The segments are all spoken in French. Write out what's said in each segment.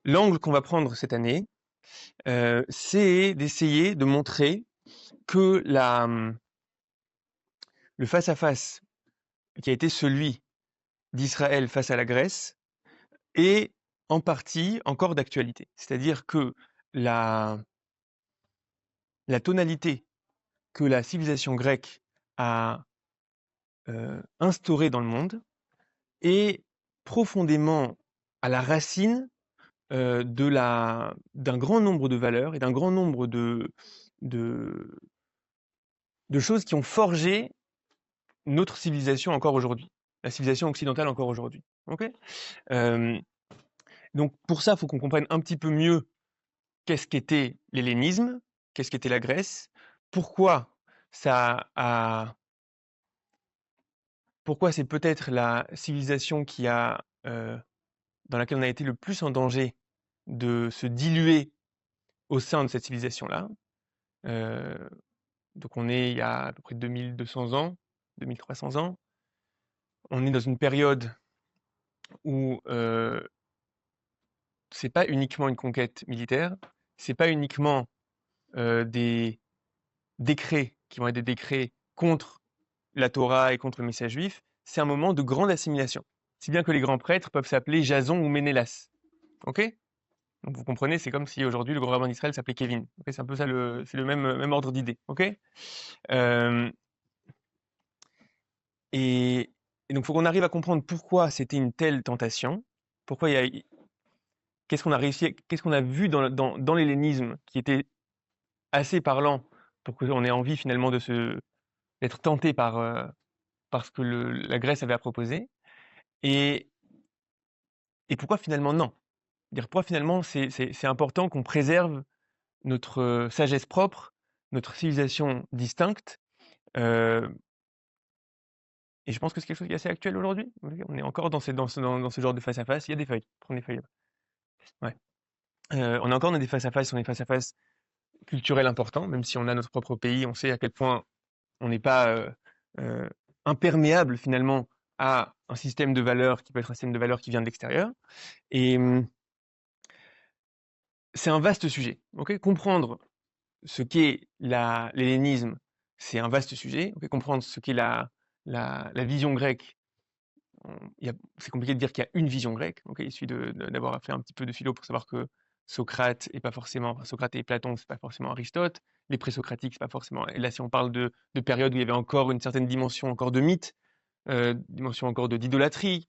l'angle qu'on va prendre cette année, c'est d'essayer de montrer que le face-à-face qui a été celui d'Israël face à la Grèce est en partie encore d'actualité. C'est-à-dire que la, la tonalité que la civilisation grecque a instaurée dans le monde est profondément à la racine d'un grand nombre de valeurs et d'un grand nombre de, de choses qui ont forgé notre civilisation encore aujourd'hui, la civilisation occidentale encore aujourd'hui. Ok. Euh, donc pour ça, il faut qu'on comprenne un petit peu mieux qu'est-ce qu'était l'hellénisme, qu'est-ce qu'était la Grèce, pourquoi ça a, pourquoi c'est peut-être la civilisation dans laquelle on a été le plus en danger de se diluer au sein de cette civilisation-là. Euh, donc on est il y a à peu près 2200 ans, 2300 ans. On est dans une période où c'est pas uniquement une conquête militaire, c'est pas uniquement des décrets qui vont être des décrets contre la Torah et contre le message juif, c'est un moment de grande assimilation. Si bien que les grands prêtres peuvent s'appeler Jason ou Ménélas. Ok. Donc vous comprenez, c'est comme si aujourd'hui le grand rabbin d'Israël s'appelait Kevin. Ok, c'est un peu ça, c'est le même ordre d'idée. Ok. Euh, et, et donc il faut qu'on arrive à comprendre pourquoi c'était une telle tentation, pourquoi il y a, qu'est-ce qu'on a réussi, qu'est-ce qu'on a vu dans l'hellénisme qui était assez parlant pour qu'on ait envie finalement d'être tenté par ce que la Grèce avait à proposer, et, et pourquoi finalement non. Dire pourquoi finalement c'est important qu'on préserve notre sagesse propre, notre civilisation distincte, euh, et je pense que c'est quelque chose qui est assez actuel aujourd'hui. On est encore dans ce genre de face-à-face. Il y a des feuilles, prends des feuilles. Ouais. On est encore dans des face-à-face, on est face-à-face culturel important, même si on a notre propre pays, on sait à quel point on n'est pas euh, imperméable finalement à un système de valeurs qui peut être un système de valeurs qui vient de l'extérieur. Et c'est un vaste sujet. Ok. Comprendre ce qu'est l'hellénisme, c'est un vaste sujet. Ok. Comprendre ce qu'est la vision grecque, c'est compliqué de dire qu'il y a une vision grecque. Ok. Il suffit d'avoir fait un petit peu de philo pour savoir que Socrate est pas forcément, enfin, Socrate et Platon, c'est pas forcément Aristote. Les présocratiques, c'est pas forcément. Et là, si on parle de périodes où il y avait encore une certaine dimension encore de mythe, dimension encore d'idolâtrie.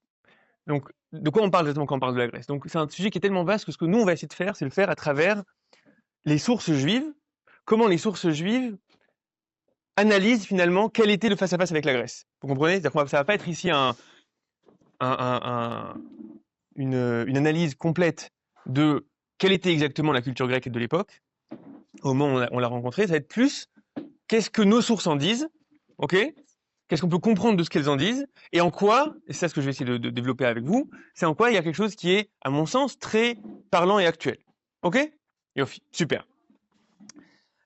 Donc, de quoi on parle exactement quand on parle de la Grèce? Donc, c'est un sujet qui est tellement vaste que ce que nous, on va essayer de faire, c'est le faire à travers les sources juives. Comment les sources juives analysent finalement quel était le face-à-face avec la Grèce. Vous comprenez? C'est-à-dire que ça va pas être ici un- un- un- une analyse complète de quelle était exactement la culture grecque de l'époque, au moment où on l'a rencontrée. Ça va être plus qu'est-ce que nos sources en disent, ok? Qu'est-ce qu'on peut comprendre de ce qu'elles en disent, et en quoi, et c'est ça ce que je vais essayer de développer avec vous, c'est en quoi il y a quelque chose qui est, à mon sens, très parlant et actuel. Ok? Yofi, super.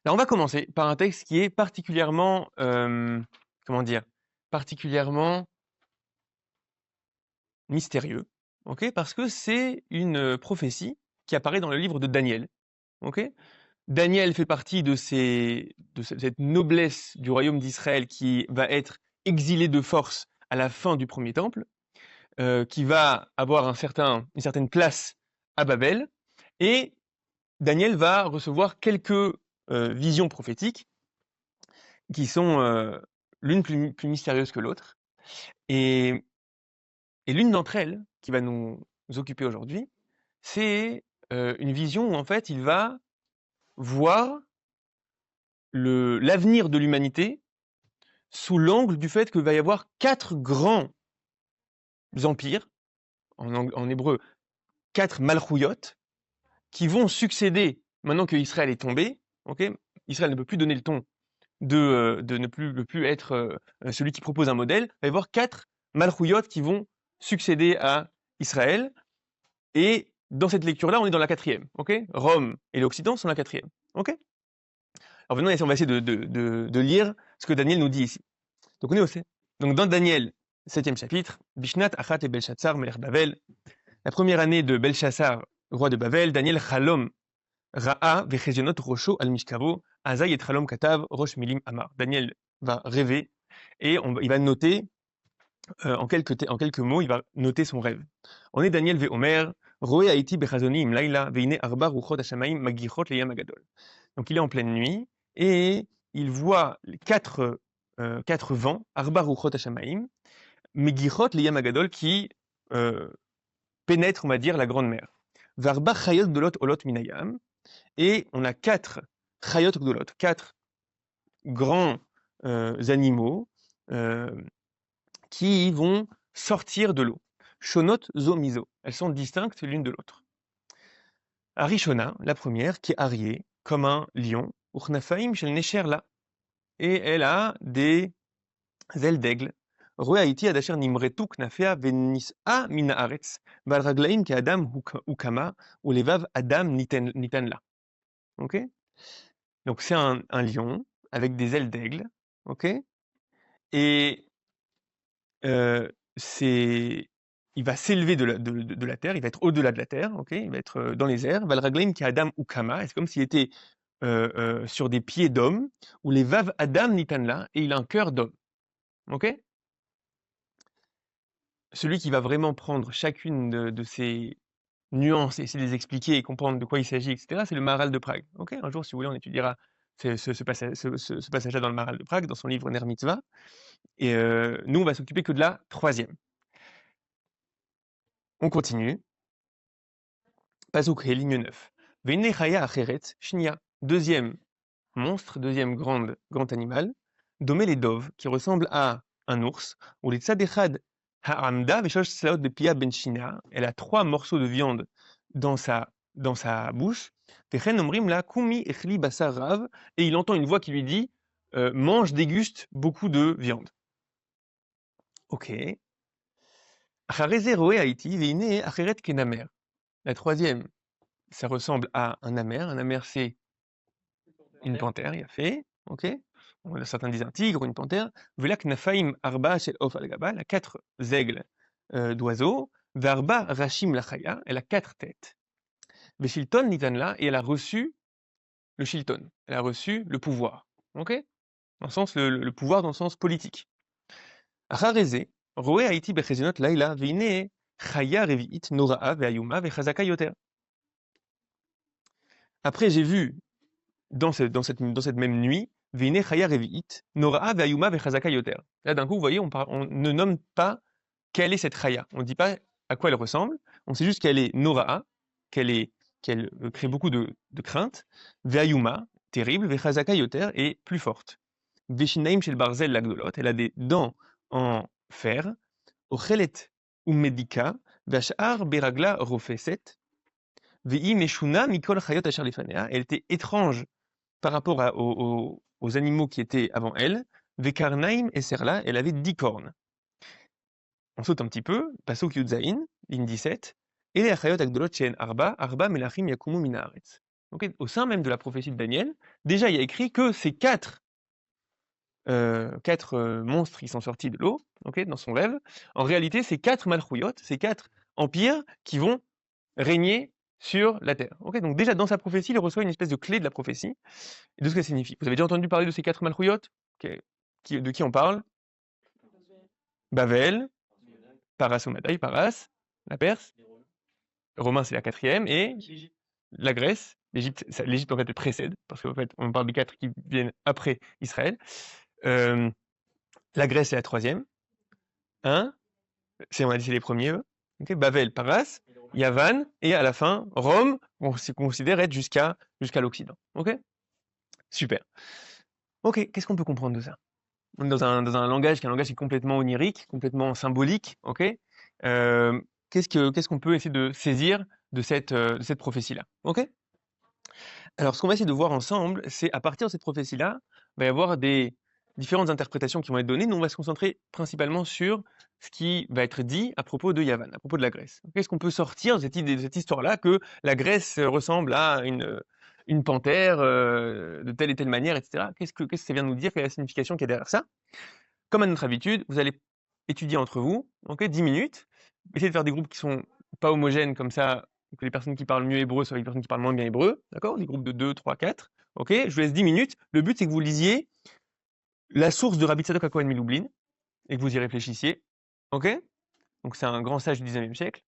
Alors on va commencer par un texte qui est particulièrement, comment dire, particulièrement mystérieux, ok? Parce que c'est une prophétie qui apparaît dans le livre de Daniel, ok? Daniel fait partie de cette noblesse du royaume d'Israël qui va être exilée de force à la fin du premier temple, qui va avoir une certaine place à Babel, et Daniel va recevoir quelques visions prophétiques qui sont l'une plus mystérieuse que l'autre. Et, et l'une d'entre elles, qui va nous occuper aujourd'hui, c'est une vision où en fait il va voir l'avenir de l'humanité sous l'angle du fait qu'il va y avoir quatre grands empires, en hébreu, quatre malchouyot, qui vont succéder maintenant que Israël est tombé. Okay, Israël ne peut plus donner le ton de ne plus être celui qui propose un modèle. Il va y avoir quatre malchouyot qui vont succéder à Israël. Et dans cette lecture-là, on est dans la quatrième. Okay, Rome et l'Occident sont la quatrième. Okay, alors maintenant, on va essayer de lire ce que Daniel nous dit ici. Donc on est aussi. Donc dans Daniel, 7e chapitre, Bishnat Achat et Belshazzar Melech Bavel, la première année de Belshazzar, roi de Babel, Daniel Chalom, Ra'a vechezionot rosho al mishkavo, Azaï et Chalom katav, rosh milim amar. Daniel va rêver et il va noter, en quelques mots, il va noter son rêve. On est Daniel Veomer, Roé Haïti Bechazoni im Laila, Veine Arba Ruchot Hashamaim Magichot Leyam Agadol. Donc il est en pleine nuit et il voit les quatre vents, Arba Ruchot Hashamaim, Megichot Leyam Agadol, qui pénètrent, on va dire, la grande mer. Varba Chayot Gdolot Olot Minayam, et on a quatre Chayot Gdolot, quatre grands animaux qui vont sortir de l'eau. Shonot zo miso, elles sont distinctes l'une de l'autre. Arishona, la première, qui est ariée, comme un lion, Uchnafaim shel Nesher la, et elle a des ailes d'aigle. Roé Haïti adasher nimretu knafea venis'a min haaretz, bal raglaim ke adam ukama, ou levav adam nitan la. Ok? Donc c'est un lion avec des ailes d'aigle, ok? Et il va s'élever de la terre, il va être au-delà de la terre, ok? Il va être dans les airs. Bal raglaim ke adam ukama, c'est comme s'il était sur des pieds d'homme, ou les vav adam nitan la, et il a un cœur d'homme, ok? Celui qui va vraiment prendre chacune de ces nuances et essayer de les expliquer et comprendre de quoi il s'agit, etc., c'est le Maharal de Prague. Ok, un jour, si vous voulez, on étudiera ce passage-là dans le Maharal de Prague, dans son livre Ner Mitzvah. Et nous, on va s'occuper que de la troisième. On continue. Pasuk He, ligne 9. Vene Chaya Acheret Shnia. Deuxième monstre, deuxième grand animal, Domé les Dov, qui ressemble à un ours, ou les Tzadechad Ha'amda Veshosh Tslaot Beplia Benchina. Elle a 3 morceaux de viande dans sa bouche. Vechen Omrim la Kumi Echli Basar Rav, et il entend une voix qui lui dit mange, déguste beaucoup de viande. Ok. Achareze Roé Haïti, Veine Acheret Kenamer. La troisième, ça ressemble à un amer. Un amer, c'est une panthère, il a fait. Ok. Certains disent un tigre ou une panthère. Velak nafaim arba shel of al-gaba, elle a 4 aigles d'oiseaux. Varba rachim lachaya, elle a 4 têtes. Veshilton nitanla, et elle a reçu le shilton, elle a reçu le pouvoir. Ok? Dans le sens, le pouvoir dans le sens politique. Achareze, roé haïti bechezinot laila, veine chaya revi'it nora'a ve'ayuma vechazaka yoter. Après, j'ai vu dans cette même nuit, Veine Chaya Revi'it, Nora'a Ve'ayuma Vechazaka Yoter. Là, d'un coup, vous voyez, on ne nomme pas quelle est cette Chaya. On ne dit pas à quoi elle ressemble. On sait juste qu'elle est Nora'a, qu'elle crée beaucoup de crainte. Ve'ayuma, terrible. Vechazaka Yoter, est plus forte. Veshinaim Shel Barzel Lagdolot, elle a des dents en fer. Ochelet Umedika, Ve'ashar Beragla Rofeset. Ve'i Meshuna Mikol Chayot Asher Lefanea, elle était étrange par rapport aux animaux qui étaient avant elle. Vekarnaim et Serla, elle avait 10 cornes. On saute un petit peu, Pasuk Yudzaïn, ligne 17. Et les Achayot Agdolot Shen Arba Melachim Yakumu Minaharetz. Donc, au sein même de la prophétie de Daniel, déjà il y a écrit que ces 4 monstres qui sont sortis de l'eau, okay, dans son rêve, en réalité c'est 4 Malchuyot, c'est 4 empires qui vont régner sur la terre. Okay, donc déjà dans sa prophétie, il reçoit une espèce de clé de la prophétie et de ce que ça signifie. Vous avez déjà entendu parler de ces 4 Malchuyot? De qui on parle? Bavel, Paras ou Madaï, Paras, la Perse, Romain c'est la 4e, et la Grèce, l'Égypte en fait précède, parce qu'en fait on parle des 4 qui viennent après Israël. La Grèce est la 3e, hein? On a dit c'est les premiers, okay. Bavel, Paras, Yavan, et à la fin, Rome, on considère être jusqu'à l'Occident. Ok? Super. Ok, qu'est-ce qu'on peut comprendre de ça? On est dans un langage qui est un langage qui est complètement onirique, complètement symbolique, ok? Qu'est-ce qu'on peut essayer de saisir de cette prophétie-là, ok? Alors, ce qu'on va essayer de voir ensemble, c'est à partir de cette prophétie-là, il va y avoir des différentes interprétations qui vont être données. Nous, on va se concentrer principalement sur ce qui va être dit à propos de Yavan, à propos de la Grèce. Qu'est-ce qu'on peut sortir de cette histoire-là, que la Grèce ressemble à une panthère de telle et telle manière, etc. Qu'est-ce que ça vient de nous dire? Quelle est la signification qu'il y a derrière ça? Comme à notre habitude, vous allez étudier entre vous, ok, 10 minutes, essayer de faire des groupes qui sont pas homogènes, comme ça, que les personnes qui parlent mieux hébreu soient les personnes qui parlent moins bien hébreu, d'accord? Des groupes de 2, 3, 4. Ok? Je vous laisse 10 minutes. Le but, c'est que vous lisiez la source de Rabbi Tzadok HaKohen Miloublin et que vous y réfléchissiez. Ok? Donc c'est un grand sage du 19e siècle.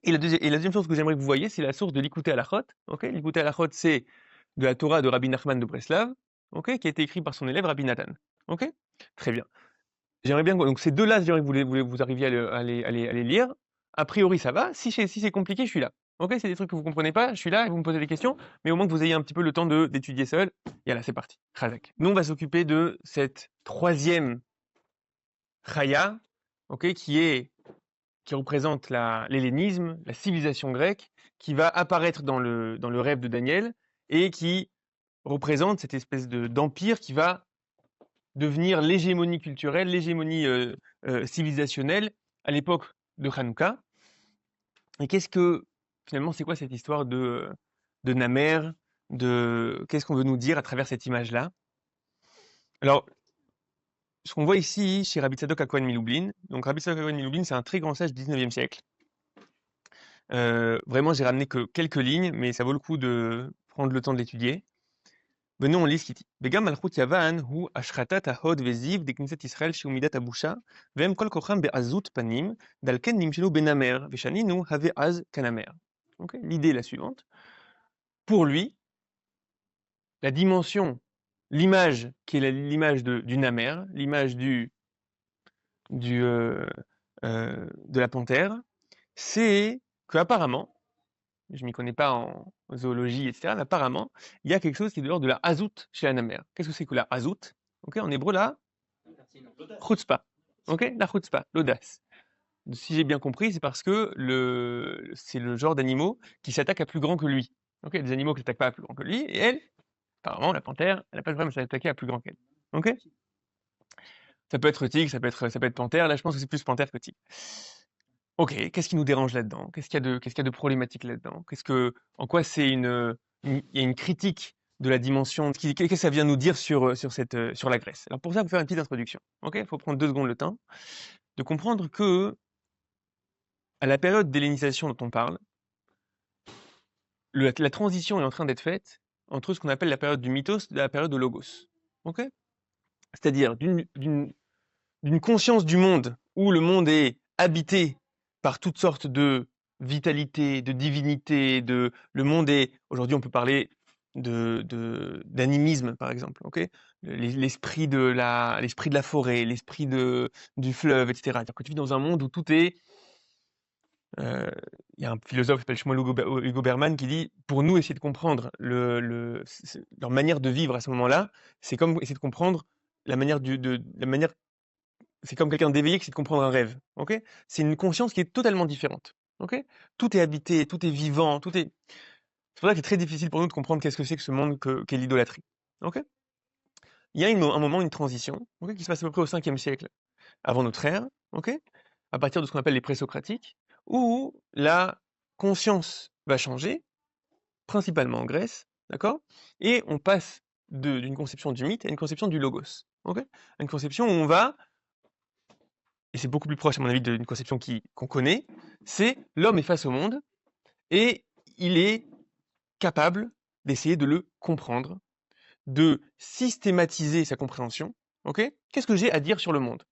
Et la deuxième chose que j'aimerais que vous voyiez, c'est la source de l'Ikouté Halachot. Ok? L'Ikouté Halachot, c'est de la Torah de Rabbi Nachman de Breslav, ok? Qui a été écrit par son élève Rabbi Nathan. Ok? Très bien. J'aimerais bien que, donc ces deux-là, j'aimerais que vous arriviez à les lire. A priori, ça va. Si c'est compliqué, je suis là. Ok? C'est des trucs que vous comprenez pas, je suis là et vous me posez des questions, mais au moins que vous ayez un petit peu le temps d'étudier seul. Et là, c'est parti. Chazak. Nous, on va s'occuper de cette troisième chaya, ok? Qui représente l'hellénisme, la civilisation grecque, qui va apparaître dans le rêve de Daniel et qui représente cette espèce d'empire qui va devenir l'hégémonie culturelle, l'hégémonie civilisationnelle à l'époque de Hanouka. Et finalement, c'est quoi cette histoire de Namer, qu'est-ce qu'on veut nous dire à travers cette image-là? Alors, ce qu'on voit ici chez Rabbi Tzadok HaKohen Miloublin, donc Rabbi Tzadok HaKohen Miloublin, c'est un très grand sage du 19e siècle. Vraiment, j'ai ramené que quelques lignes, mais ça vaut le coup de prendre le temps de l'étudier. Venons, on lit ce qu'il dit. Begam malchut Yavan hu ashratat ahod veziv de knesset Israël chez umidat abusha vem kol kocham be'azut panim dalken nimshelu benamer veshaninu have az kanamer. Okay? L'idée est la suivante. Pour lui, la dimension, l'image qui est l'image du namer, l'image de la panthère, c'est que apparemment, je m'y connais pas en zoologie, etc., mais apparemment, il y a quelque chose qui est de l'ordre de la hazout chez la namer. Qu'est-ce que c'est que la hazout? Ok, en hébreu, la chutzpah. Ok, la chutzpah, l'audace. Si j'ai bien compris, c'est parce que c'est le genre d'animaux qui s'attaquent à plus grand que lui. Ok, des animaux qui s'attaquent pas à plus grand que lui, et elle, apparemment, la panthère, elle n'a pas de problème à s'attaquer à plus grand qu'elle. Ok? Ça peut être tigre, ça peut être panthère. Là, je pense que c'est plus panthère que tigre. Ok, qu'est-ce qui nous dérange là-dedans? Qu'est-ce qu'il y a de problématique là-dedans? En quoi il y a une critique de la dimension? Qu'est-ce que ça vient nous dire sur la Grèce? Alors pour ça, il faut faire une petite introduction. Ok, il faut prendre 2 secondes le temps de comprendre que à la période d'hellénisation dont on parle, la transition est en train d'être faite entre ce qu'on appelle la période du mythos et la période de logos. Ok? C'est-à-dire d'une conscience du monde où le monde est habité par toutes sortes de vitalité, de divinité, le monde est, aujourd'hui on peut parler d'animisme par exemple, ok? L'esprit de la forêt, l'esprit du fleuve, etc. C'est-à-dire que tu vis dans un monde où tout est, il y a un philosophe qui s'appelle Shmuel Hugo Berman qui dit, pour nous essayer de comprendre leur manière de vivre à ce moment-là, c'est comme essayer de comprendre la manière c'est comme quelqu'un d'éveillé qui essaie de comprendre un rêve. Ok? C'est une conscience qui est totalement différente. Ok? Tout est habité, tout est vivant, C'est pour ça que c'est très difficile pour nous de comprendre qu'est-ce que c'est que ce monde qu'est l'idolâtrie. Ok? Il y a un moment, une transition, ok, qui se passe à peu près au 5e siècle avant notre ère, ok? À partir de ce qu'on appelle les présocratiques, où la conscience va changer, principalement en Grèce, d'accord? Et on passe d'une conception du mythe à une conception du logos. Ok? À une conception où on va, et c'est beaucoup plus proche à mon avis d'une conception qu'on connaît, c'est l'homme est face au monde et il est capable d'essayer de le comprendre, de systématiser sa compréhension. Ok? Qu'est-ce que j'ai à dire sur le monde?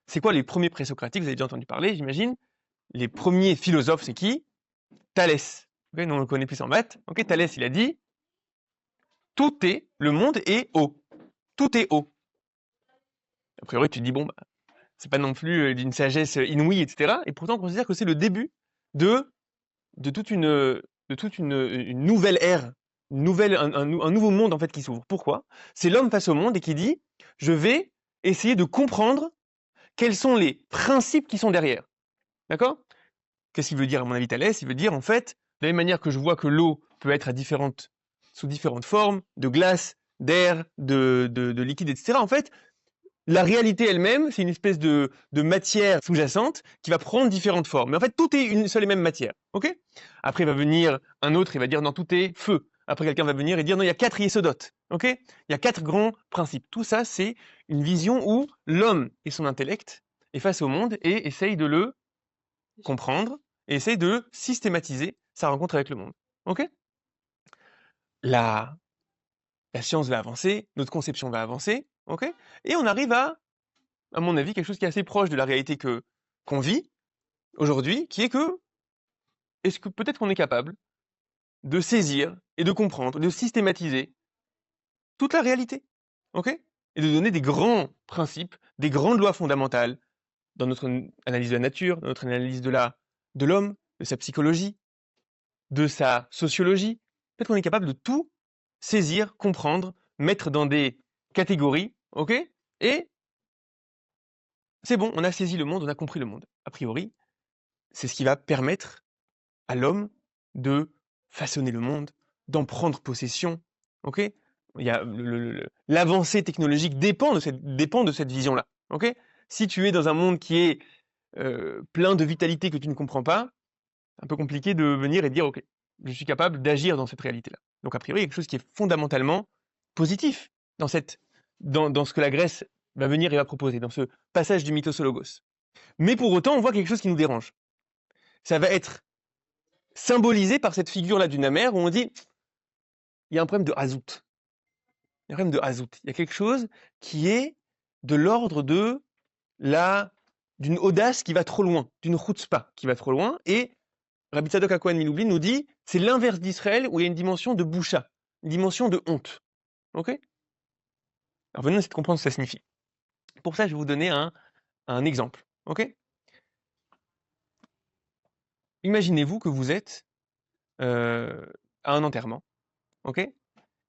C'est quoi les premiers présocratiques? Vous avez déjà entendu parler, j'imagine. Les premiers philosophes, c'est qui? Thalès. Okay, nous on le connaît plus en maths. Ok, Thalès, il a dit le monde est haut. Tout est haut. A priori, tu te dis, bon, bah, c'est pas non plus d'une sagesse inouïe, etc. Et pourtant, on considère que c'est le début de toute une nouvelle ère, un nouveau monde en fait qui s'ouvre. Pourquoi? C'est l'homme face au monde et qui dit, je vais essayer de comprendre quels sont les principes qui sont derrière. D'accord? Qu'est-ce qu'il veut dire à mon avis Thalès? Il veut dire en fait, de la même manière que je vois que l'eau peut être sous différentes formes, de glace, d'air, de liquide, etc. En fait, la réalité elle-même, c'est une espèce de matière sous-jacente qui va prendre différentes formes. Mais en fait, tout est une seule et même matière. Ok? Après, il va venir un autre, il va dire non, tout est feu. Après, quelqu'un va venir et dire non, il y a 4 yesodotes. Ok? Il y a 4 grands principes. Tout ça, c'est une vision où l'homme et son intellect est face au monde et essaye de le comprendre et essaye de le systématiser sa rencontre avec le monde. OK? La la science va avancer, notre conception va avancer, OK? Et on arrive à mon avis, quelque chose qui est assez proche de la réalité qu'on vit aujourd'hui, qui est que, est-ce que peut-être qu'on est capable de saisir et de comprendre, de systématiser toute la réalité, OK? Et de donner des grands principes, des grandes lois fondamentales dans notre analyse de la nature, dans notre analyse de l'homme, de sa psychologie, de sa sociologie. Peut-être qu'on est capable de tout saisir, comprendre, mettre dans des catégories, OK? Et c'est bon, on a saisi le monde, on a compris le monde. A priori, c'est ce qui va permettre à l'homme de façonner le monde, d'en prendre possession, OK? Il y a l'avancée technologique dépend de cette vision-là, OK? Si tu es dans un monde qui est plein de vitalité que tu ne comprends pas, un peu compliqué de venir et de dire OK, je suis capable d'agir dans cette réalité-là. Donc a priori, il y a quelque chose qui est fondamentalement positif dans dans ce que la Grèce va venir et va proposer, dans ce passage du mythos au logos. Mais pour autant, on voit quelque chose qui nous dérange. Ça va être symbolisé par cette figure-là d'une amère où on dit il y a un problème de hazout. Il y a un problème de hazout. Il y a quelque chose qui est de l'ordre d'une audace qui va trop loin, d'une chutzpah qui va trop loin. Et Rabbi Tzadok HaKohen Milublin nous dit c'est l'inverse d'Israël où il y a une dimension de boucha, une dimension de honte. Ok? Alors venons essayer de comprendre ce que ça signifie. Pour ça, je vais vous donner un exemple. Ok? Imaginez-vous que vous êtes à un enterrement. Ok?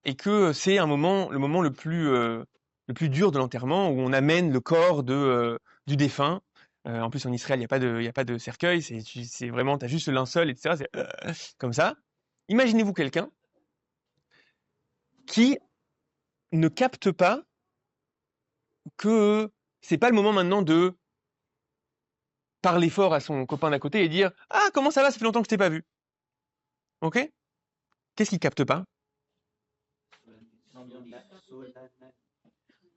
Et que c'est le moment le plus dur de l'enterrement où on amène le corps du défunt. En plus, en Israël, il y a pas de cercueil, c'est vraiment, t'as juste le linceul, etc. C'est comme ça. Imaginez-vous quelqu'un qui ne capte pas que c'est pas le moment maintenant de parler fort à son copain d'à côté et dire ah comment ça va, ça fait longtemps que je t'ai pas vu. Ok? Qu'est-ce qu'il capte pas?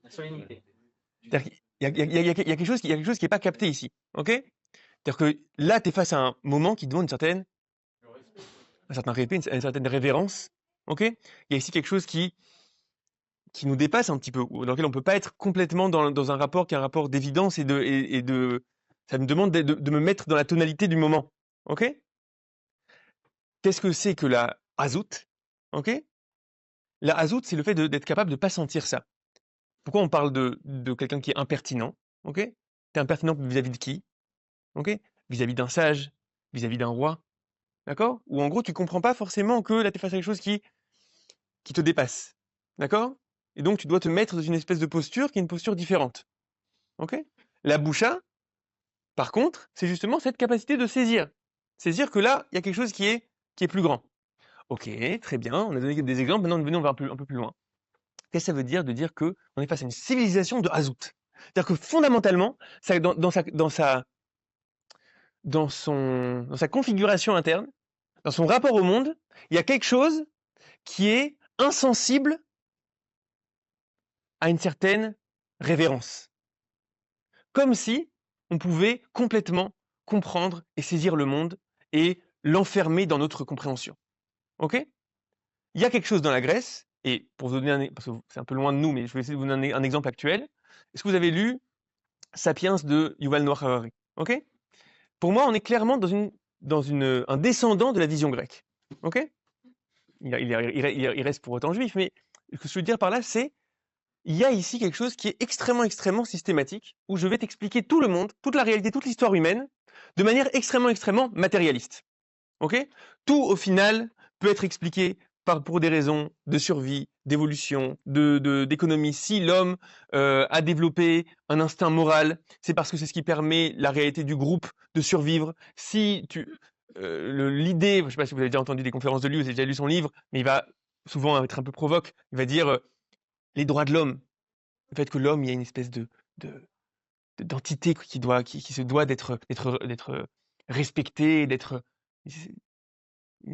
C'est-à-dire qu'il y a quelque chose il y a quelque chose qui est pas capté ici. Ok? C'est-à-dire que là, tu es face à un moment qui demande un certain respect, une certaine révérence. Ok? Il y a ici quelque chose qui nous dépasse un petit peu, dans lequel on peut pas être complètement dans un rapport qui est un rapport d'évidence ça me demande de me mettre dans la tonalité du moment. Ok? Qu'est-ce que c'est que la hazout? Ok? La hazout, c'est le fait d'être capable de pas sentir ça. Pourquoi on parle de quelqu'un qui est impertinent? Ok? T'es impertinent vis-à-vis de qui? Ok? Vis-à-vis d'un sage, vis-à-vis d'un roi. D'accord? Ou en gros, tu comprends pas forcément que là, tu es face à quelque chose qui te dépasse. D'accord? Et donc, tu dois te mettre dans une espèce de posture qui est une posture différente. Ok? La boucha, par contre, c'est justement cette capacité de saisir. Saisir que là, il y a quelque chose qui est plus grand. Ok, très bien, on a donné des exemples, maintenant venons on va un peu plus loin. Qu'est-ce que ça veut dire de dire qu'on est face à une civilisation de Hazout? C'est-à-dire que fondamentalement, dans sa configuration interne, dans son rapport au monde, il y a quelque chose qui est insensible à une certaine révérence. Comme si on pouvait complètement comprendre et saisir le monde et l'enfermer dans notre compréhension. Ok? Il y a quelque chose dans la Grèce, et pour vous donner parce que c'est un peu loin de nous, mais je vais essayer de vous donner un exemple actuel. Est-ce que vous avez lu Sapiens de Yuval Noah Harari? Ok? Pour moi, on est clairement dans un descendant de la vision grecque. Ok? Il reste pour autant juif, mais ce que je veux dire par là, c'est il y a ici quelque chose qui est extrêmement, extrêmement systématique, où je vais t'expliquer tout le monde, toute la réalité, toute l'histoire humaine, de manière extrêmement, extrêmement matérialiste. Ok? Tout, au final, peut être expliqué pour des raisons de survie, d'évolution, d'économie. Si l'homme a développé un instinct moral, c'est parce que c'est ce qui permet la réalité du groupe de survivre. Si l'idée, je ne sais pas si vous avez déjà entendu des conférences de lui, vous avez déjà lu son livre, mais il va souvent être un peu provoque. Il va dire les droits de l'homme, le fait que l'homme, il y a une espèce de d'entité qui se doit d'être respectée, d'être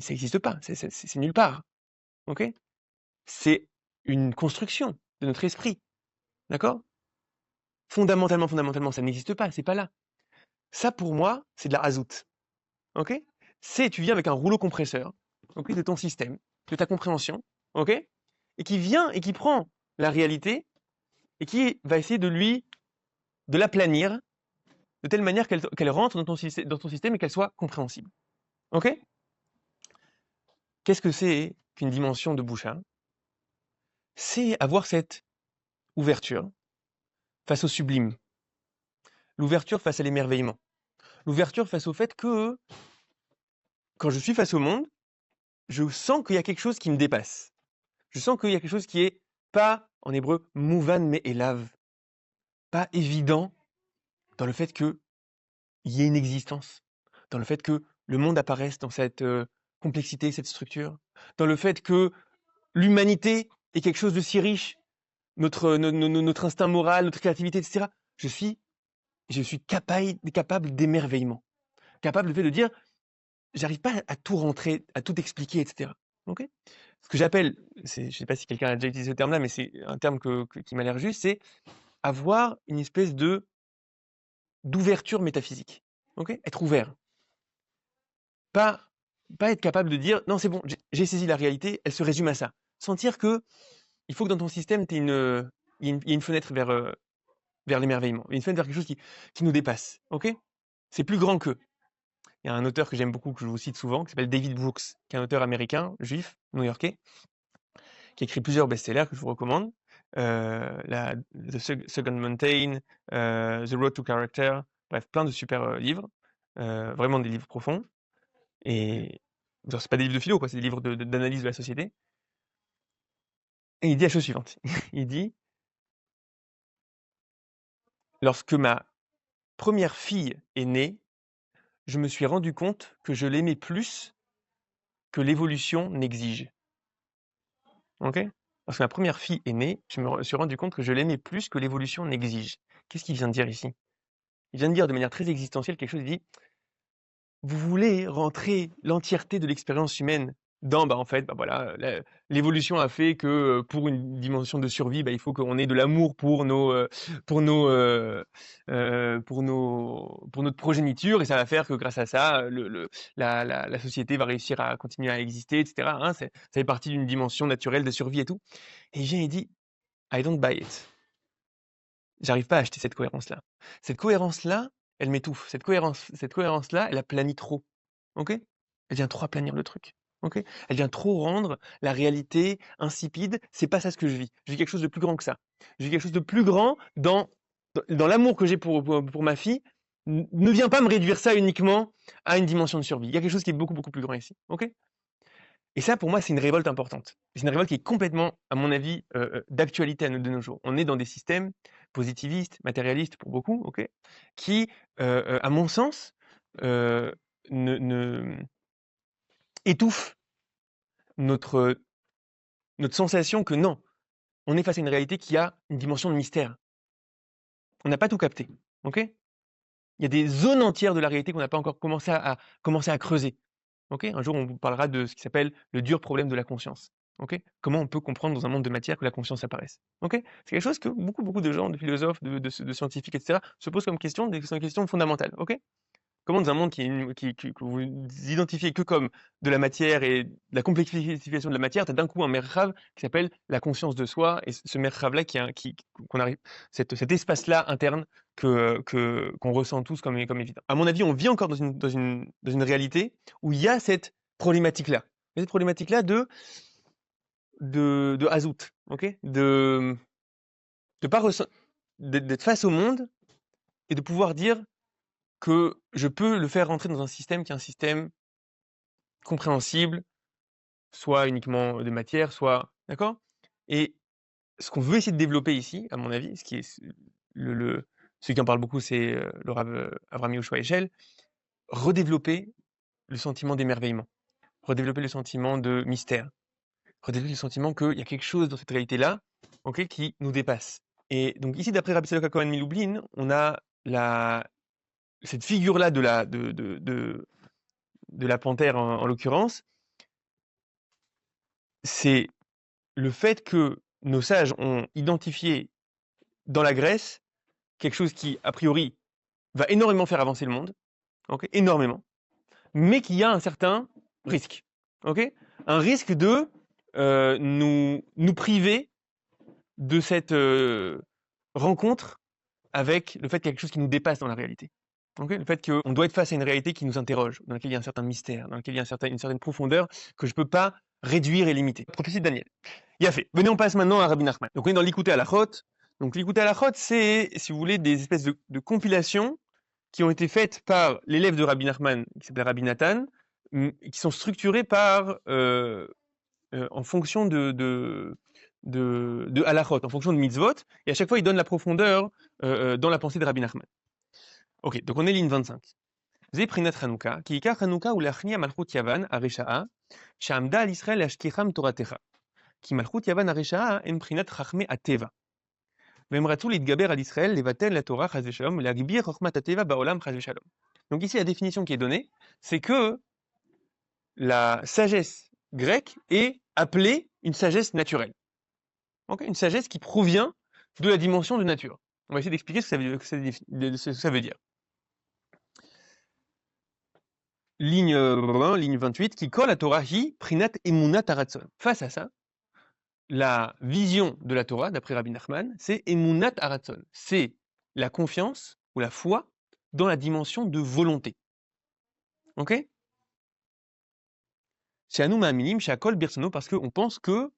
ça n'existe pas, c'est nulle part. Ok? C'est une construction de notre esprit. D'accord? Fondamentalement, ça n'existe pas, c'est pas là. Ça, pour moi, c'est de la hazout. Ok? c'est tu viens avec un rouleau compresseur, ok, de ton système, de ta compréhension, ok, et qui vient et qui prend la réalité et qui va essayer de l'aplanir de telle manière qu'elle rentre dans ton système et qu'elle soit compréhensible. Ok? Qu'est-ce que c'est qu'une dimension de Bouchard? C'est avoir cette ouverture face au sublime, l'ouverture face à l'émerveillement, l'ouverture face au fait que quand je suis face au monde, je sens qu'il y a quelque chose qui me dépasse. Je sens qu'il y a quelque chose qui est pas, en hébreu, mouvan mais élave, pas évident dans le fait qu'il y ait une existence, dans le fait que le monde apparaisse dans cette complexité, cette structure, dans le fait que l'humanité est quelque chose de si riche, notre instinct moral, notre créativité, etc. Je suis capable d'émerveillement, capable de dire, j'arrive pas à tout rentrer, à tout expliquer, etc. Ok? Ce que j'appelle, je sais pas si quelqu'un a déjà utilisé ce terme-là, mais c'est un terme qui m'a l'air juste, c'est avoir une espèce d'ouverture métaphysique. Ok? Être ouvert. Pas, pas être capable de dire, non, c'est bon, j'ai saisi la réalité, elle se résume à ça. Sentir que il faut que dans ton système, il y ait une fenêtre vers l'émerveillement, une fenêtre vers quelque chose qui nous dépasse. Ok? C'est plus grand qu'eux. Il y a un auteur que j'aime beaucoup, que je vous cite souvent, qui s'appelle David Brooks, qui est un auteur américain, juif, new-yorkais, qui a écrit plusieurs best-sellers que je vous recommande. The Second Mountain, The Road to Character, bref, plein de super livres, vraiment des livres profonds. Et c'est pas des livres de philo, quoi, c'est des livres d'analyse de la société. Et il dit la chose suivante. Il dit, lorsque ma première fille est née, je me suis rendu compte que je l'aimais plus que l'évolution n'exige. Ok? Lorsque ma première fille est née, je me suis rendu compte que je l'aimais plus que l'évolution n'exige. Qu'est-ce qu'il vient de dire ici? Il vient de dire de manière très existentielle quelque chose, il dit, vous voulez rentrer l'entièreté de l'expérience humaine dans, en fait, voilà, l'évolution a fait que pour une dimension de survie, il faut qu'on ait de l'amour pour notre progéniture, et ça va faire que grâce à ça, la société va réussir à continuer à exister, etc. Hein, ça fait partie d'une dimension naturelle de survie et tout. Et il vient et dit, I don't buy it. J'arrive pas à acheter cette cohérence-là. Cette cohérence-là, elle m'étouffe. Cette cohérence-là, elle aplanit trop. Ok? Elle vient trop aplanir le truc. Ok? Elle vient trop rendre la réalité insipide. C'est pas ça ce que je vis. Je vis quelque chose de plus grand que ça. Je vis quelque chose de plus grand dans l'amour que j'ai pour ma fille. Ne viens pas me réduire ça uniquement à une dimension de survie. Il y a quelque chose qui est beaucoup, beaucoup plus grand ici. Ok? Et ça, pour moi, c'est une révolte importante. C'est une révolte qui est complètement, à mon avis, d'actualité de nos jours. On est dans des systèmes positivistes, matérialistes pour beaucoup, ok, qui, à mon sens, euh, ne étouffent notre sensation que non, on est face à une réalité qui a une dimension de mystère. On n'a pas tout capté, ok? Il y a des zones entières de la réalité qu'on n'a pas encore commencé à creuser. Okay, un jour, on vous parlera de ce qui s'appelle le dur problème de la conscience. Okay, comment on peut comprendre dans un monde de matière que la conscience apparaisse. Okay, c'est quelque chose que beaucoup, beaucoup de gens, de philosophes, de scientifiques, etc., se posent comme question, c'est une question fondamentale. Okay, comment dans un monde que vous identifiez que comme de la matière et de la complexification de la matière, tu as d'un coup un merkhav qui s'appelle la conscience de soi, et ce merkhav-là qu'on arrive, cet espace-là interne qu'on ressent tous comme évident. À mon avis, on vit encore dans une réalité où il y a cette problématique-là. Cette problématique-là de Hazout, ok, pas d'être face au monde et de pouvoir dire que je peux le faire rentrer dans un système qui est un système compréhensible, soit uniquement de matière, soit... D'accord? Et ce qu'on veut essayer de développer ici, à mon avis, ce qui est celui qui en parle beaucoup, c'est le Rav Avraham Yehoshua Eshel, redévelopper le sentiment d'émerveillement, redévelopper le sentiment de mystère, redévelopper le sentiment qu'il y a quelque chose dans cette réalité-là, ok, qui nous dépasse. Et donc ici, d'après Rabbi Tzadok Cohen Miloublin, on a cette figure-là de la panthère en l'occurrence, c'est le fait que nos sages ont identifié dans la Grèce quelque chose qui, a priori, va énormément faire avancer le monde, ok, énormément, mais qu'il y a un certain risque. Ok? Un risque de nous priver de cette rencontre avec le fait qu'il y a quelque chose qui nous dépasse dans la réalité. Okay, le fait qu'on doit être face à une réalité qui nous interroge, dans laquelle il y a un certain mystère, dans laquelle il y a une certaine profondeur que je ne peux pas réduire et limiter. Prophétie de Daniel. Il a fait. Venez, on passe maintenant à Rabbi Nachman. Donc on est dans l'Ikouté à la Chot. Donc l'Ikouté à la Chot, c'est, si vous voulez, des espèces de compilations qui ont été faites par l'élève de Rabbi Nachman, qui s'appelle Rabbi Nathan, qui sont structurées par en fonction de halachot, en fonction de mitzvot, et à chaque fois il donne la profondeur dans la pensée de Rabbi Nachman. Ok, donc on est ligne 25. Zé prinat Hanouka, ki ikar Hanouka ou lachnia malchut yavan aresha'a, sha'amda al Israël ashkicham toratecha, ki malchut yavan aresha'a en prinat chachme ateva. Vem ratzou להתגבר על ישראל, לבטל לתורה חס ושלום, להגביר חוכמת הטבע בעולם חס ושלום. Donc ici la définition qui est donnée, c'est que la sagesse grecque est appelée une sagesse naturelle. Okay, une sagesse qui provient de la dimension de nature. On va essayer d'expliquer ce que ça veut dire. Ligne 28, qui colle à Torah hi prinat emunat aratson. Face à ça, la vision de la Torah, d'après Rabbi Nachman, c'est emunat aratson. C'est la confiance ou la foi dans la dimension de volonté. Ok? C'est à nous ma'aminim, shakol birsono, parce qu'on pense que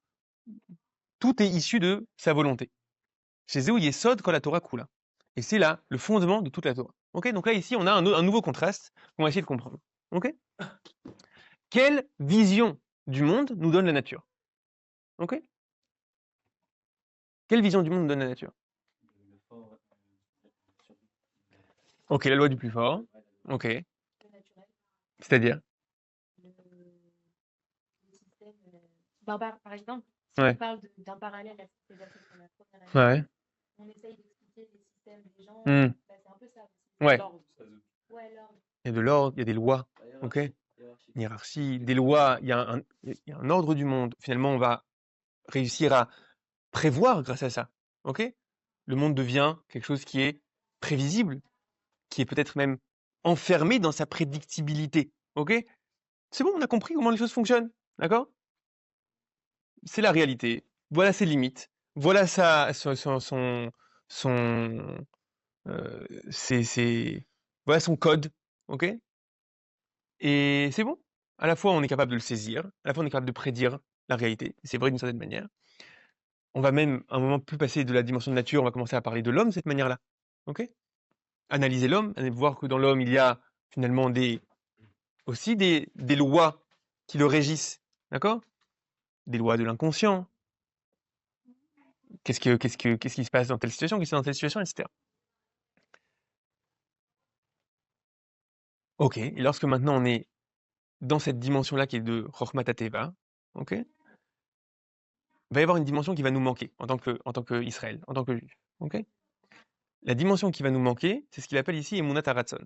tout est issu de sa volonté. Chez Zéou Yesod kol la Torah kula. Et c'est là le fondement de toute la Torah. Ok? Donc là, ici, on a un nouveau contraste qu'on va essayer de comprendre. Ok? Quelle vision du monde nous donne la nature? Ok? Quelle vision du monde nous donne la nature? Ok, la loi du plus fort. Ok. C'est-à-dire? Par exemple, si Ouais. on parle d'un parallèle à ce qui s'est passé sur la première année, Ouais. on essaye d'expliquer les systèmes des gens, Hmm. bah, c'est un peu ça. Ouais. L'ordre. Ouais, l'ordre. Il y a de l'ordre, il y a des lois. Ok? Une hiérarchie, des lois, il y a un ordre du monde. Finalement, on va réussir à prévoir grâce à ça. Ok? Le monde devient quelque chose qui est prévisible, qui est peut-être même enfermé dans sa prédictibilité. Ok? C'est bon, on a compris comment les choses fonctionnent. D'accord? C'est la réalité. Voilà ses limites. Voilà son voilà son code. Ok? Et c'est bon. À la fois, on est capable de le saisir. À la fois, on est capable de prédire la réalité. C'est vrai d'une certaine manière. On va même, à un moment plus passer de la dimension de nature, on va commencer à parler de l'homme de cette manière-là. Ok? Analyser l'homme, voir que dans l'homme, il y a finalement aussi des lois qui le régissent. D'accord? Des lois de l'inconscient. Qu'est-ce qui se passe dans telle situation, qu'est-ce qui se passe dans telle situation, etc. Ok, et lorsque maintenant on est dans cette dimension-là qui est de Chokhmat Teva, ok, il va y avoir une dimension qui va nous manquer en tant que Israël, en tant que juif. Ok, la dimension qui va nous manquer, c'est ce qu'il appelle ici Emunat Haratzon.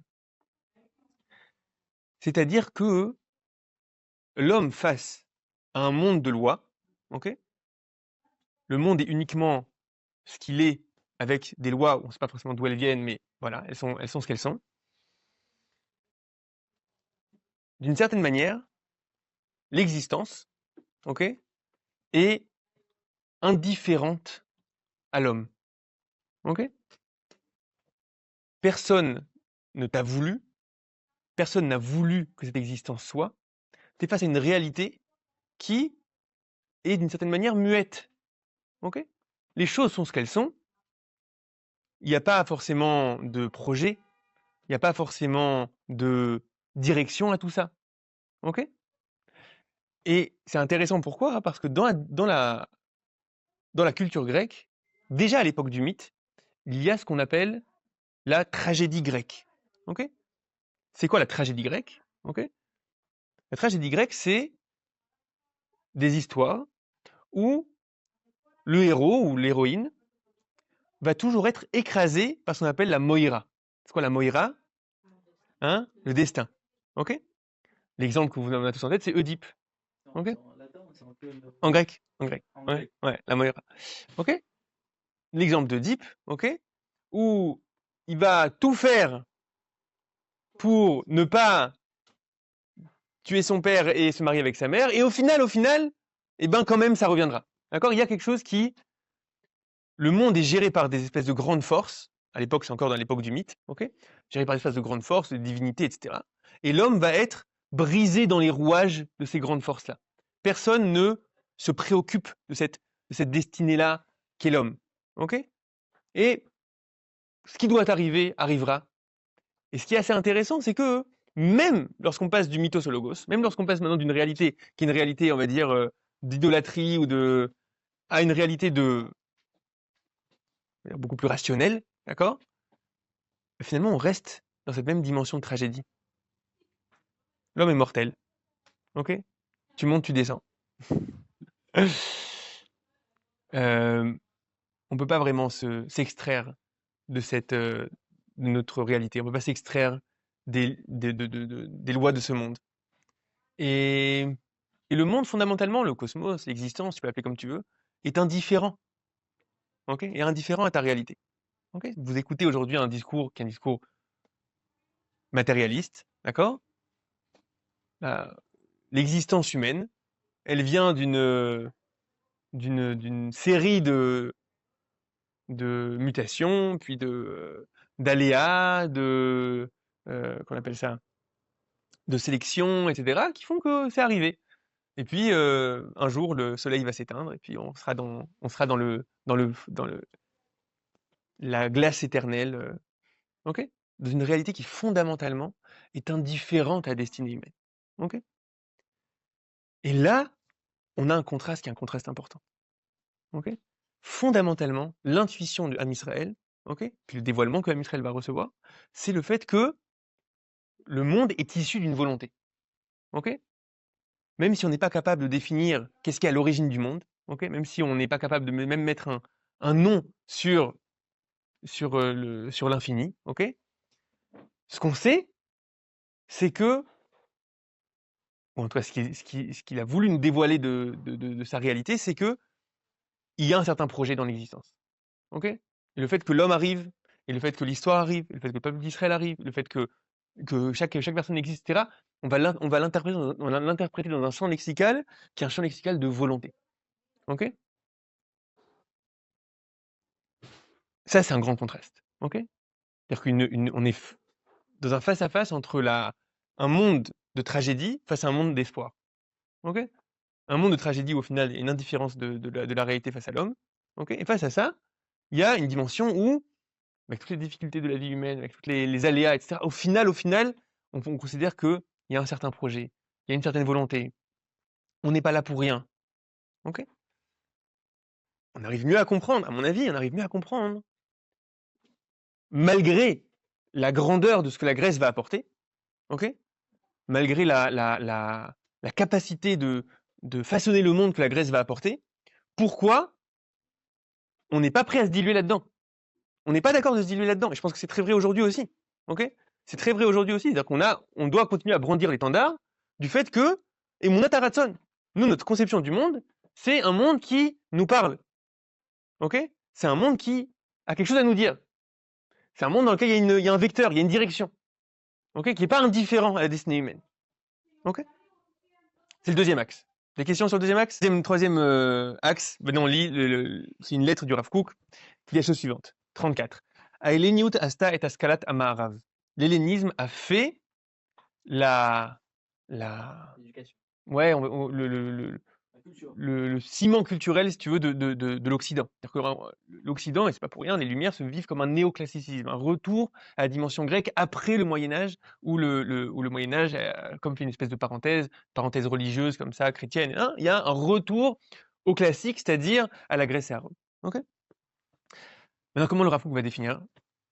C'est-à-dire que l'homme face à un monde de lois, ok, le monde est uniquement ce qu'il est avec des lois, on ne sait pas forcément d'où elles viennent, mais voilà, elles sont ce qu'elles sont. D'une certaine manière, l'existence, ok, est indifférente à l'homme. Ok? Personne ne t'a voulu, personne n'a voulu que cette existence soit. Tu es face à une réalité qui est d'une certaine manière muette. Ok? Les choses sont ce qu'elles sont. Il n'y a pas forcément de projet, il n'y a pas forcément de direction à tout ça. Ok? Et c'est intéressant pourquoi? Parce que dans la culture grecque, déjà à l'époque du mythe, il y a ce qu'on appelle la tragédie grecque. Ok? C'est quoi la tragédie grecque? Ok? La tragédie grecque, c'est des histoires où le héros ou l'héroïne va toujours être écrasé par ce qu'on appelle la moira. C'est quoi la moira? Hein? Le destin. Ok? L'exemple que vous avez tous en tête, c'est Oedipe. Ok? En grec. En grec. Ouais, ouais, la moira. Ok? L'exemple d'Oedipe, ok? Où il va tout faire pour ne pas tuer son père et se marier avec sa mère, et au final, eh ben quand même, ça reviendra. D'accord? Il y a quelque chose qui... Le monde est géré par des espèces de grandes forces. À l'époque, c'est encore dans l'époque du mythe, ok? Géré par des espèces de grandes forces, de divinités, etc. Et l'homme va être brisé dans les rouages de ces grandes forces-là. Personne ne se préoccupe de cette destinée-là qu'est l'homme, ok? Et ce qui doit arriver, arrivera. Et ce qui est assez intéressant, c'est que même lorsqu'on passe du mythos au logos, même lorsqu'on passe maintenant d'une réalité qui est une réalité, on va dire, d'idolâtrie ou à une réalité beaucoup plus rationnelle, d'accord? Finalement, on reste dans cette même dimension de tragédie. L'homme est mortel, ok? Tu montes, tu descends. On peut pas vraiment s'extraire de notre réalité. On peut pas s'extraire des lois de ce monde. Et le monde, fondamentalement, le cosmos, l'existence, tu peux l'appeler comme tu veux, est indifférent, ok? Est indifférent à ta réalité. Ok? Vous écoutez aujourd'hui un discours qui est un discours matérialiste, d'accord? L'existence humaine, elle vient d'une série de mutations, puis d'aléas, qu'on appelle ça, de sélection, etc., qui font que c'est arrivé. Et puis un jour, le soleil va s'éteindre, et puis on sera dans la glace éternelle, ok? Dans une réalité qui fondamentalement est indifférente à la destinée humaine. Ok? Et là, on a un contraste qui est un contraste important. Ok? Fondamentalement, l'intuition de Am Israël, ok? Puis le dévoilement que Am Israël va recevoir, c'est le fait que le monde est issu d'une volonté. Ok? Même si on n'est pas capable de définir qu'est-ce qui est à l'origine du monde, ok? Même si on n'est pas capable de même mettre un nom sur l'infini, ok? Ce qu'on sait, c'est que, ou en tout cas ce qu'il a voulu nous dévoiler de sa réalité, c'est que il y a un certain projet dans l'existence. Ok? Et le fait que l'homme arrive, et le fait que l'histoire arrive, et le fait que le peuple d'Israël arrive, le fait que chaque personne existe, etc., on va l'interpréter dans un champ lexical qui est un champ lexical de volonté. Ok? Ça, c'est un grand contraste. Ok? C'est-à-dire qu'on est dans un face-à-face entre un monde de tragédie face à un monde d'espoir. Ok? Un monde de tragédie, au final, est une indifférence de la réalité face à l'homme. Ok? Et face à ça, il y a une dimension où, avec toutes les difficultés de la vie humaine, avec tous les aléas, etc., au final, on considère qu'il y a un certain projet, il y a une certaine volonté. On n'est pas là pour rien. Ok? On arrive mieux à comprendre, à mon avis, on arrive mieux à comprendre, malgré la grandeur de ce que la Grèce va apporter, ok? Malgré la capacité de façonner le monde que la Grèce va apporter, pourquoi on n'est pas prêt à se diluer là-dedans? On n'est pas d'accord de se diluer là-dedans. Et je pense que c'est très vrai aujourd'hui aussi. Ok? C'est très vrai aujourd'hui aussi. C'est-à-dire on doit continuer à brandir l'étendard du fait que, et mon ataratson, nous, notre conception du monde, c'est un monde qui nous parle. Ok? C'est un monde qui a quelque chose à nous dire. C'est un monde dans lequel il y a un vecteur, il y a une direction. Ok? Qui n'est pas indifférent à la destinée humaine. Ok? C'est le deuxième axe. Des questions sur le deuxième axe? Troisième axe, on lit, c'est une lettre du Rav Kook qui dit la chose suivante. 34. Aeleniut asta et askalat amaharav. L'hellénisme a fait la L'éducation. ouais, La culture. le ciment culturel, si tu veux, de l'Occident. C'est-à-dire que l'Occident, et c'est pas pour rien, les Lumières se vivent comme un néoclassicisme, un retour à la dimension grecque après le Moyen-Âge, où le Moyen-Âge a comme fait une espèce de parenthèse religieuse comme ça, chrétienne. Hein, il y a un retour au classique, c'est-à-dire à la Grèce et à Rome. Ok? Maintenant, comment le Rav Kook va définir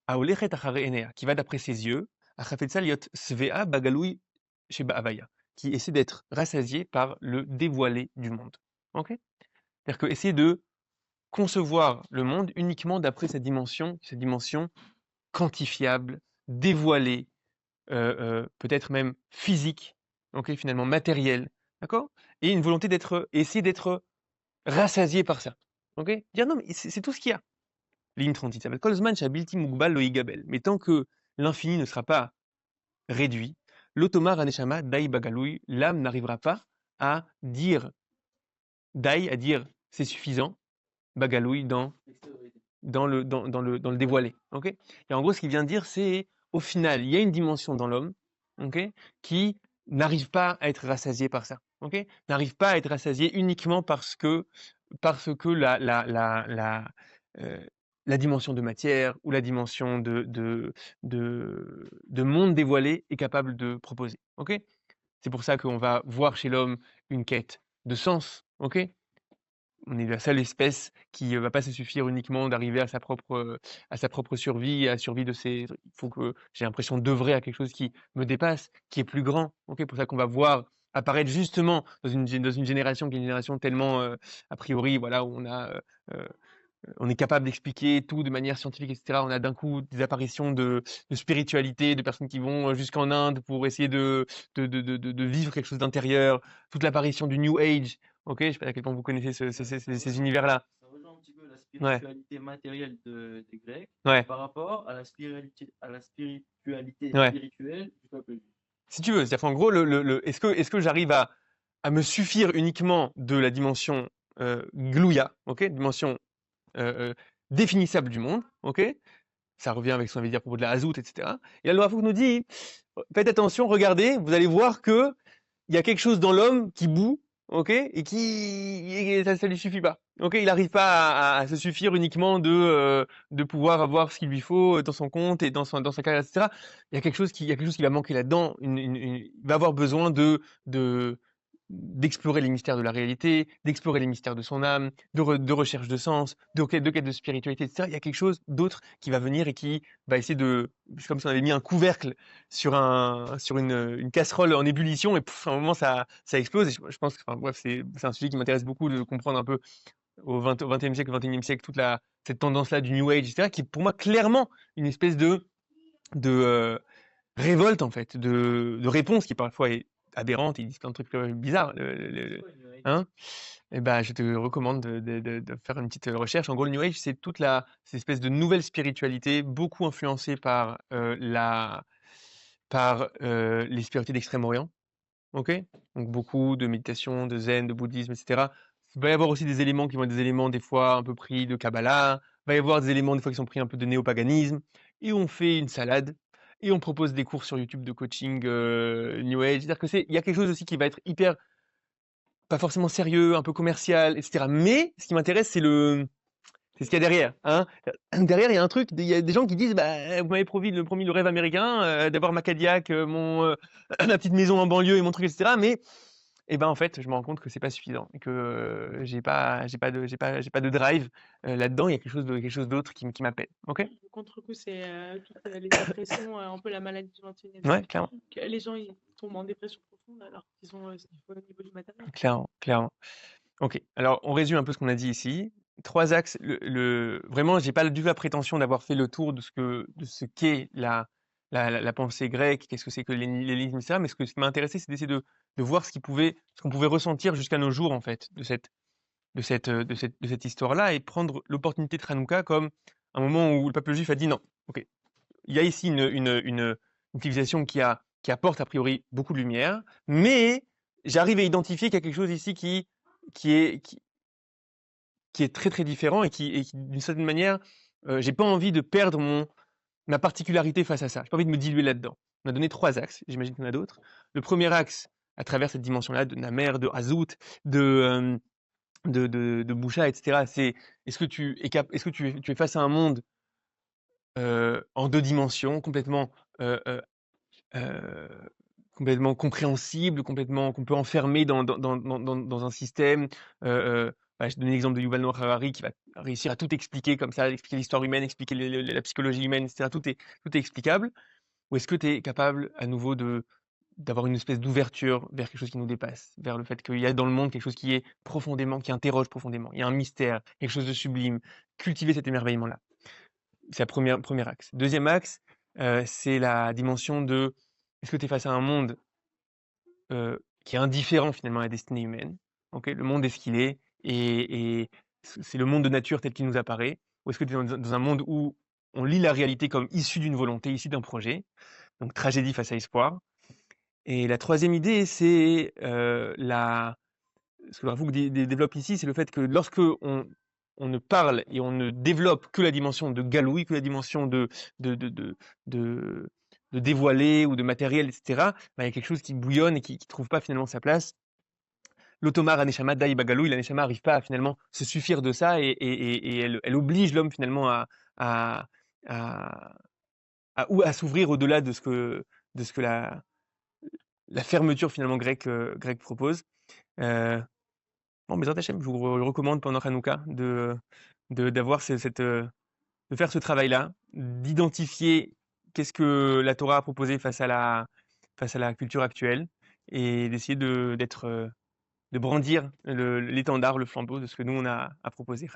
Aolechet achare enea, qui va d'après ses yeux, achafetza liot svea bagaloui sheba avaya, qui essaie d'être rassasié par le dévoilé du monde. Ok? C'est-à-dire que essayer de concevoir le monde uniquement d'après sa dimension quantifiable, dévoilée, peut-être même physique, ok, finalement matérielle, d'accord? Et une volonté essayer d'être rassasié par ça. Ok? Dire non, mais c'est tout ce qu'il y a. Ligne 36, ça s'appelle Kolzman Shabilti Mugbal Lo Igabel. Mais tant que l'infini ne sera pas réduit, l'Otomar Aneshama Dai Bagaloui, l'âme n'arrivera pas à dire Dai, à dire c'est suffisant, Bagaloui dans le dévoilé. Ok. Et en gros, ce qu'il vient de dire, c'est au final, il y a une dimension dans l'homme, ok, qui n'arrive pas à être rassasiée par ça. Ok, n'arrive pas à être rassasiée uniquement parce que euh, la dimension de matière ou la dimension de monde dévoilé est capable de proposer. Ok, c'est pour ça qu'on va voir chez l'homme une quête de sens. Ok, on est la seule espèce qui va pas se suffire uniquement d'arriver à sa propre survie, à la survie de ses. Il faut que j'ai l'impression d'œuvrer à quelque chose qui me dépasse, qui est plus grand. Ok, pour ça qu'on va voir apparaître justement dans une génération qui est une génération tellement a priori, voilà, où on est capable d'expliquer tout de manière scientifique, etc. On a d'un coup des apparitions de spiritualité, de personnes qui vont jusqu'en Inde pour essayer de vivre quelque chose d'intérieur. Toute l'apparition du New Age. Ok, je sais pas à quel point vous connaissez ces univers-là. Ça rejoint un petit peu la Ouais, spiritualité matérielle des Grecs ouais, par rapport à la spiritualité ouais. spirituelle du peuple juif. Si tu veux, c'est-à-dire qu'en gros, est-ce que j'arrive à me suffire uniquement de la dimension glouya, ok, dimension euh, euh, définissable du monde, ok? Ça revient avec ce qu'on avait dit à propos de la Hazout, etc. Et là, le Rav Kook nous dit, faites attention, regardez, vous allez voir que il y a quelque chose dans l'homme qui bout, ok, et ça lui suffit pas, ok, il n'arrive pas à se suffire uniquement de pouvoir avoir ce qu'il lui faut dans son compte et dans sa carrière, etc. Il y a quelque chose qui va manquer là-dedans. Il va avoir besoin de d'explorer les mystères de la réalité, d'explorer les mystères de son âme, de recherche de sens, de quête de spiritualité, etc. Il y a quelque chose d'autre qui va venir et qui va essayer c'est comme si on avait mis un couvercle sur une casserole en ébullition et pouf, à un moment ça explose. Et je pense que, enfin, bref, c'est un sujet qui m'intéresse beaucoup de comprendre un peu au 20e siècle, au 21e siècle, cette tendance-là du New Age, etc., qui est pour moi clairement une espèce de révolte, en fait, de réponse qui parfois est aberrante, ils disent plein de trucs bizarres. Hein? Et ben, je te recommande de faire une petite recherche. En gros, le New Age, c'est cette espèce de nouvelle spiritualité, beaucoup influencée par les spiritualités d'Extrême-Orient. Ok? Donc beaucoup de méditation, de zen, de bouddhisme, etc. Il va y avoir aussi des éléments qui vont être des éléments des fois un peu pris de Kabbalah. Il va y avoir des éléments des fois qui sont pris un peu de néopaganisme. Et on fait une salade. Et on propose des cours sur YouTube de coaching New Age. C'est-à-dire que il y a quelque chose aussi qui va être hyper, pas forcément sérieux, un peu commercial, etc. Mais ce qui m'intéresse, c'est ce qu'il y a derrière. Hein. Derrière, il y a un truc, il y a des gens qui disent bah, vous m'avez promis le rêve américain, d'avoir ma Cadillac, ma petite maison en banlieue et mon truc, etc. Mais et ben, en fait, je me rends compte que c'est pas suffisant et que j'ai pas de drive là-dedans. Il y a quelque chose d'autre qui m'appelle. Ok? Le contre-coup, c'est toutes les dépressions, un peu la maladie du 21e Ouais, siècle. clairement. Les gens, ils tombent en dépression profonde alors qu'ils ont ce qu'il faut au niveau du matériel. Clairement, clairement. Ok. Alors, on résume un peu ce qu'on a dit ici. 3 axes. Vraiment, j'ai pas du tout la prétention d'avoir fait le tour de ce qu'est la pensée grecque, qu'est-ce que c'est que l'hellénisme, etc. Mais ce qui m'a intéressé, c'est d'essayer de voir ce qu'on pouvait ressentir jusqu'à nos jours, en fait, de cette histoire-là, et prendre l'opportunité de Hanouka comme un moment où le peuple juif a dit non. Ok. Il y a ici une civilisation qui apporte a priori beaucoup de lumière, mais j'arrive à identifier qu'il y a quelque chose ici qui est très très différent et qui d'une certaine manière, j'ai pas envie de perdre ma particularité face à ça. J'ai pas envie de me diluer là-dedans. On a donné 3 axes, j'imagine qu'il y en a d'autres. Le premier axe, à travers cette dimension-là de Namer, de Hazout, de Boucha, etc., c'est est-ce que tu es face à un monde en 2 dimensions, euh, complètement compréhensible, complètement qu'on peut enfermer dans un système. Je donne l'exemple de Yuval Noah Harari qui va réussir à tout expliquer comme ça, expliquer l'histoire humaine, expliquer la psychologie humaine, etc. Tout est explicable. Ou est-ce que tu es capable à nouveau d'avoir une espèce d'ouverture vers quelque chose qui nous dépasse, vers le fait qu'il y a dans le monde quelque chose qui interroge profondément. Il y a un mystère, quelque chose de sublime. Cultiver cet émerveillement-là. C'est le premier axe. Deuxième axe, c'est la dimension de est-ce que tu es face à un monde qui est indifférent finalement à la destinée humaine. Okay, le monde est ce qu'il est et c'est le monde de nature tel qu'il nous apparaît. Ou est-ce que tu es dans un monde où on lit la réalité comme issue d'une volonté, issue d'un projet, donc tragédie face à espoir. Et la troisième idée, c'est ce que le Rav Kook développe ici, c'est le fait que lorsque on ne parle et on ne développe que la dimension de galoui, que la dimension de, de, de, de, de dévoilé ou de matériel, etc., il y a quelque chose qui bouillonne et qui ne trouve pas finalement sa place. L'automar aneshama dai bagaloui, la neshama n'arrive pas à finalement se suffire de ça et elle oblige l'homme finalement à, à, à s'ouvrir au-delà de ce que la fermeture finalement grecque propose. Bon, mais Hashem, je vous le recommande pendant Hanouka d'avoir de faire ce travail-là, d'identifier qu'est-ce que la Torah a proposé face à la culture actuelle et d'essayer de brandir l'étendard, le flambeau de ce que nous on a à proposer.